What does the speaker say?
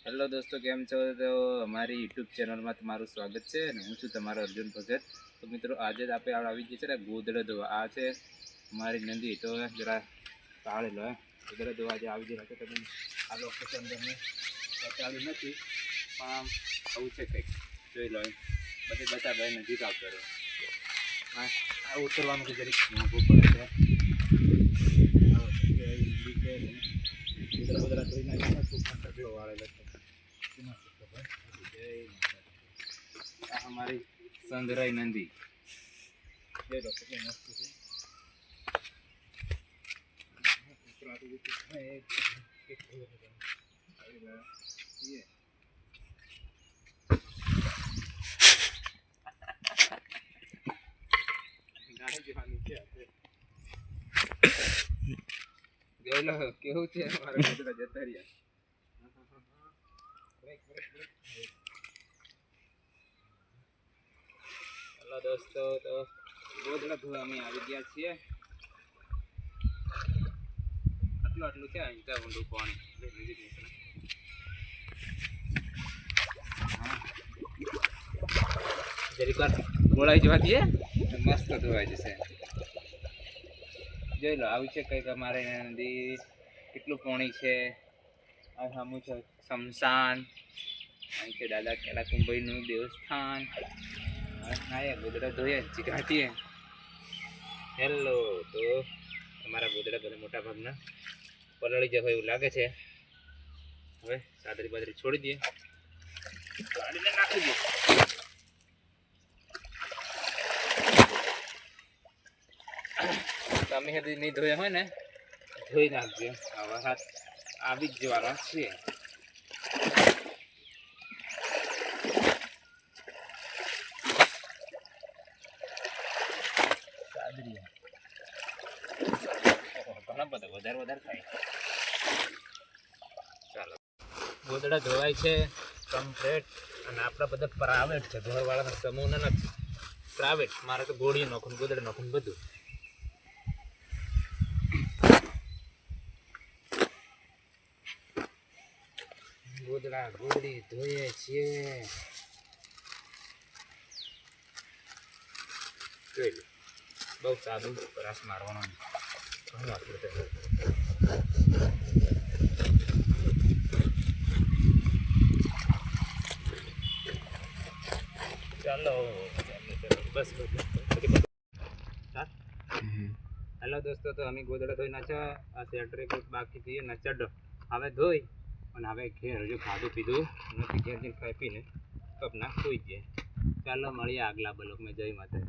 Hello દોસ્તો, કેમ છો? તો અમારી યુટ્યુબ ચેનલમાં તમારું સ્વાગત છે અને હું છું તમારો અર્જુન ભગત. તો મિત્રો, આજે જ આપણે આવી ગઈ છે ને ગોદડા ધોવા. આ છે મારી નંદી. તો જરા તાળી લો. ગોદડા ધોવા આજે આવી ગયા છે. તમે આ લોકેશન તમને બતાવ્યું નથી, પણ આવું છે કંઈક, જોઈ લો. બધી બતાવે નજીક આવતો રહે. આ ઉતરવાનું કે જરીક મોંઘું પડે છે. ગોદડા ધોઈ નાખીને ખૂબ ટકલો વાળેલો છે. આ અમારી સંદરાઈ નંદી. જોઈ લો કેટલી મસ્ત છે. જોઈ લો કેવું છે મારા ગોદડા જતા રહ્યા. હેલો દોસ્તો, તો ગોદડા ધોવા અમે આવી ગયા છીએ. આટલું છે અહીં ત્યાં ઊંડું પાણી જરીક વાર ગોળાઈ જવા દઈએ, મસ્ત ધોવાઈ જશે. જોઈ લો આવું છે કંઈક અમારે નદી. કેટલું પાણી છે. આ સામું છે શમશાન. અહીં છે દાદા કેલા કુંભાઈનું દેવસ્થાન. નાયા ગોદડા ધોઈએ ચીઘાટીએ. હેલો, તો તમારા ગોદડા બધા મોટા ભાગના પલળી જવા એવું લાગે છે. હવે સાદરી બાદરી છોડી દઈએ, ગાડીને નાખી દઈએ. તમે હજી નહીં ધોયા હોય ને, ધોઈ નાખજો. આવા હાથ આવી જ જવાના છે. ઘણા બધા વધારે થાય. ચાલો, ગોદડા ધોવાય છે કમ્પ્લેટ. અને આપણા બધા પ્રાઇવેટ છે, ઘરવાળાના સમૂહના નથી. પ્રાઇવેટ. મારે તો ગોળી નાખું, ગોદડા નાખું, બધું. ગોદડા ગોદડી ધોઈએ છીએ. જોઈ લો, બહુ સાદું બ્રશ મારવાનો ઘણું આટલું છે. ચાલો બસ. હેલો દોસ્તો, તો અમે ગોદડા ધોઈ નાખ્યા. આ સેટરે બાકી થઈએ ને ચડો. હવે ધોઈ અને હવે ઘેર હજુ ખાધું પીધું નથી. ઘેર જઈને ખાઈ પીને કપના સૂઈ જાય. ચાલો મળીએ આગલા બ્લોગમાં. જય માતા.